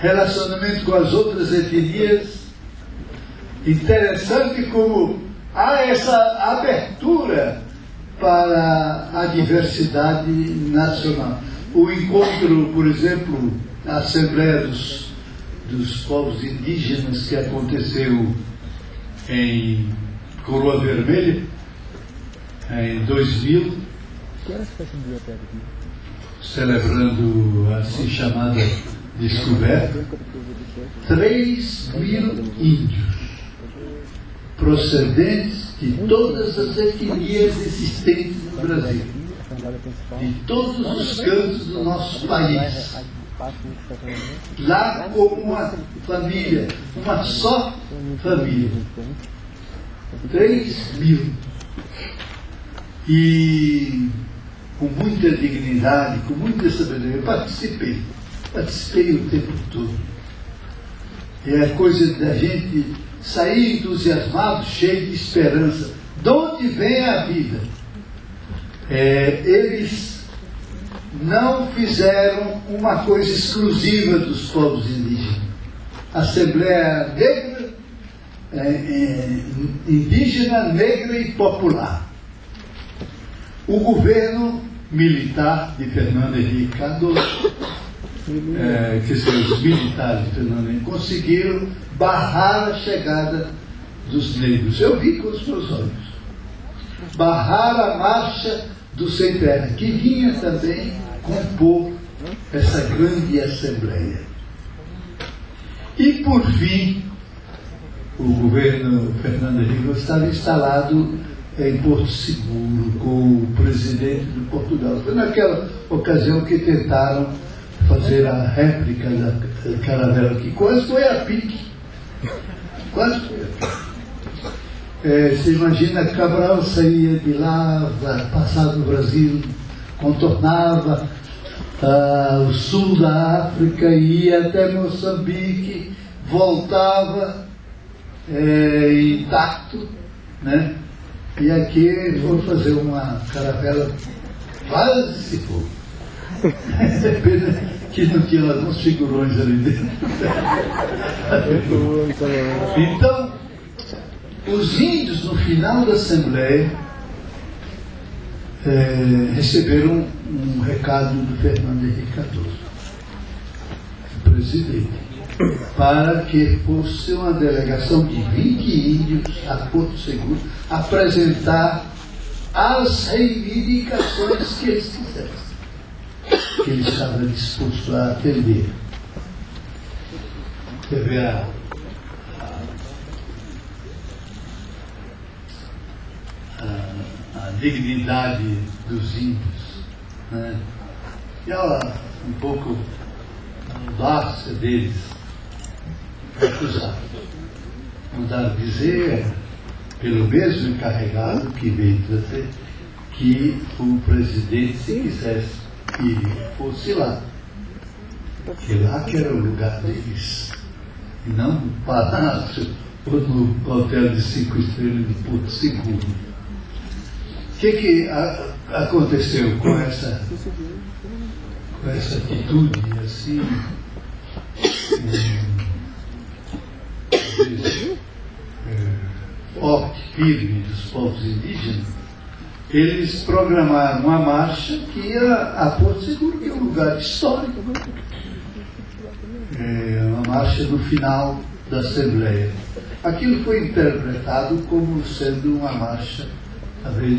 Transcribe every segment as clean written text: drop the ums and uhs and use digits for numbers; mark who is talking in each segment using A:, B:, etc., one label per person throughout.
A: relacionamento com as outras etnias. Interessante como há essa abertura para a diversidade nacional. O encontro, por exemplo, a Assembleia dos Povos Indígenas que aconteceu em Coroa Vermelha, em 2000, celebrando a assim chamada descoberta, 3.000 índios procedentes de todas as etnias existentes no Brasil, de todos os cantos do nosso país, lá como uma família, uma só família, 3.000, e com muita dignidade, com muita sabedoria. Eu participei o tempo todo. É a coisa da gente sair entusiasmado, cheio de esperança. De onde vem a vida? Eles não fizeram uma coisa exclusiva dos povos indígenas. Assembleia Negra, indígena, negra e popular. O governo militar de Fernando Henrique Cardoso, que são os militares de Fernando Henrique, conseguiram barrar a chegada dos negros. Eu vi com os meus olhos. Barrar a marcha do Sem Terra, que vinha também compor essa grande assembleia. E, por fim, o governo Fernando Henrique estava instalado em Porto Seguro, com o presidente de Portugal. Foi naquela ocasião que tentaram fazer a réplica da caravela, que quase foi a pique. Quase foi a pique. Você imagina, Cabral saía de lá, passava no Brasil, contornava o sul da África, ia até Moçambique, voltava intacto, né? E aqui foi fazer uma caravela, quase se for. Pena que não tinha alguns figurões ali dentro. Então, os índios, no final da Assembleia, receberam um recado do Fernando Henrique Cardoso, o presidente, para que fosse uma delegação de 20 índios a Porto Seguro apresentar as reivindicações que eles quisessem, que ele estava disposto a atender. Você vê a dignidade dos índios, né? E um pouco a audácia deles acusar. Mandaram dizer, pelo mesmo encarregado que veio trazer, que o presidente, se quisesse que fosse lá, que lá que era o lugar deles, e não no palácio ou no hotel de 5 estrelas de Porto Seguro. O que aconteceu com essa atitude assim, forte, firme dos povos indígenas? Eles programaram uma marcha que ia a Porto Seguro, que é um lugar histórico, uma marcha no final da Assembleia. Aquilo foi interpretado como sendo uma marcha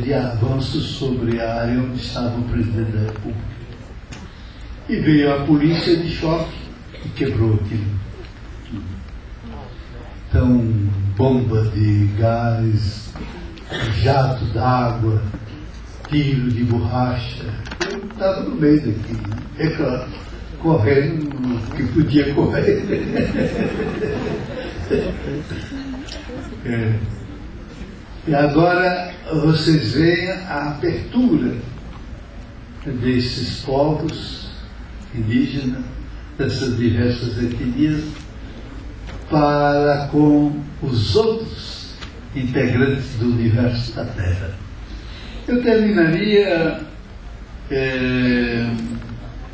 A: de avanço sobre a área onde estava o presidente da República. E veio a polícia de choque e quebrou aquilo. Então, bomba de gás, jato d'água, tiro de borracha. Eu estava no meio daquilo, né? É claro, correndo o que podia correr. E agora vocês veem a abertura desses povos indígenas, dessas diversas etnias, para com os outros integrantes do universo da Terra. Eu terminaria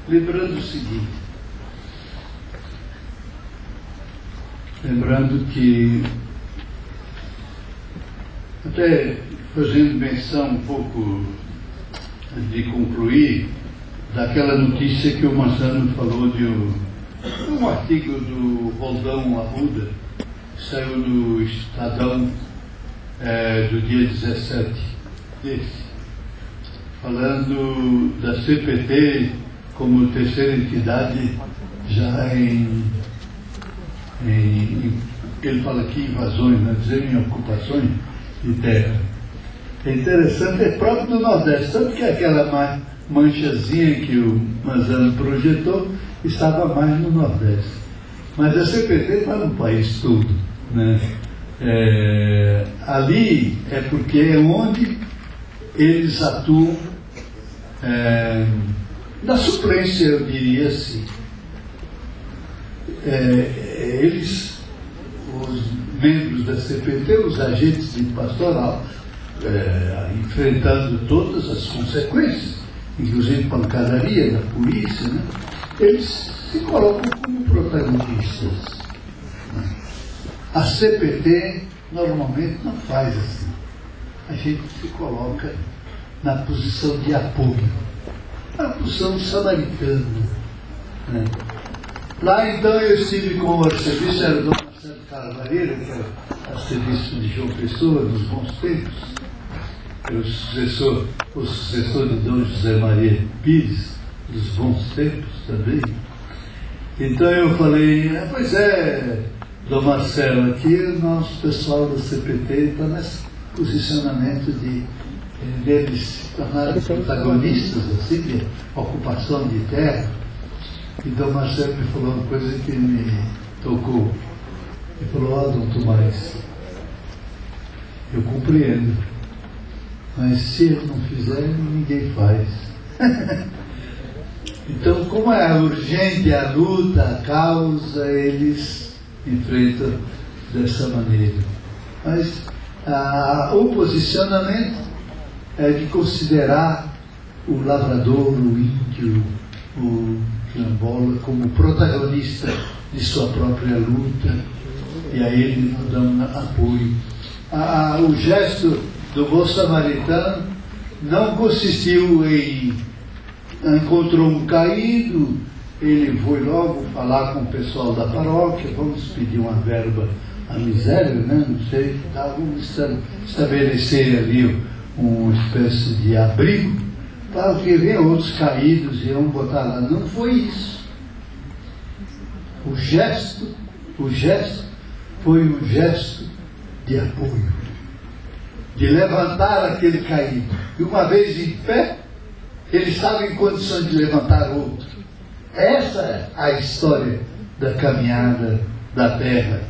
A: lembrando o seguinte: lembrando que, até fazendo menção um pouco de concluir, daquela notícia que o Manzano falou de um artigo do Roldão Arruda, que saiu no Estadão do dia 17 desse, falando da CPT como terceira entidade já ele fala aqui invasões, né, dizer, em ocupações de terra. É interessante, é próprio do Nordeste, tanto que aquela manchazinha que o Manzano projetou estava mais no Nordeste. Mas a CPT está no país todo, né? Ali é porque é onde eles atuam na suplência, eu diria assim. Eles, os membros da CPT, os agentes de pastoral, enfrentando todas as consequências, inclusive pancadaria da polícia, né? Eles se colocam como protagonistas, né? A CPT normalmente não faz assim. A gente se coloca na posição de apoio, na posição samaritana, né? Lá então eu estive com o arcebispo, era o Dom Marcelo Carvalheiro, que era arcebispo de João Pessoa, nos bons tempos, o sucessor de Dom José Maria Pires, dos bons tempos também. Então eu falei, pois é, Dom Marcelo, aqui o nosso pessoal da CPT está nesse posicionamento de deles se tornarem protagonistas assim, de ocupação de terra. E Dom Marcelo me falou uma coisa que me tocou. Ele falou, Dom Tomás, eu compreendo, mas se eu não fizer, ninguém faz. Então, como é urgente a luta, a causa, eles enfrentam dessa maneira. Mas o posicionamento é de considerar o lavrador, o índio, o quilombola como protagonista de sua própria luta, e a ele nos dão apoio. O gesto do bom samaritano não consistiu em encontrou um caído, ele foi logo falar com o pessoal da paróquia, vamos pedir uma verba à miséria, né? Não sei, vamos estabelecer ali uma espécie de abrigo para que venham outros caídos e vamos botar lá. Não foi isso. O gesto foi um gesto de apoio, de levantar aquele caído. E uma vez em pé, ele estava em condições de levantar outro. Essa é a história da caminhada da terra.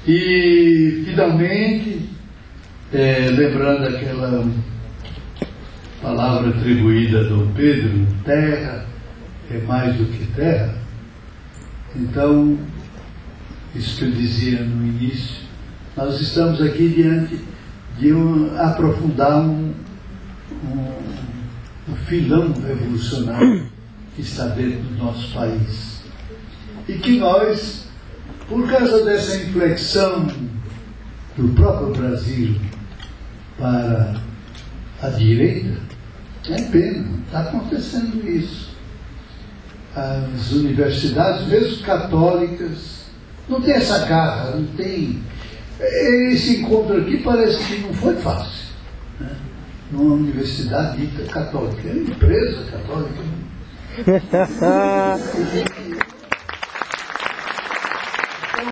A: E, finalmente, lembrando aquela palavra atribuída a Dom Pedro, terra é mais do que terra. Então, isso que eu dizia no início, nós estamos aqui diante de aprofundar um filão revolucionário que está dentro do nosso país. E que nós, por causa dessa inflexão do próprio Brasil para a direita, é pena, está acontecendo isso. As universidades, mesmo católicas, não tem essa garra, não tem. Esse encontro aqui parece que não foi fácil, né? Numa universidade dita católica, é uma empresa católica.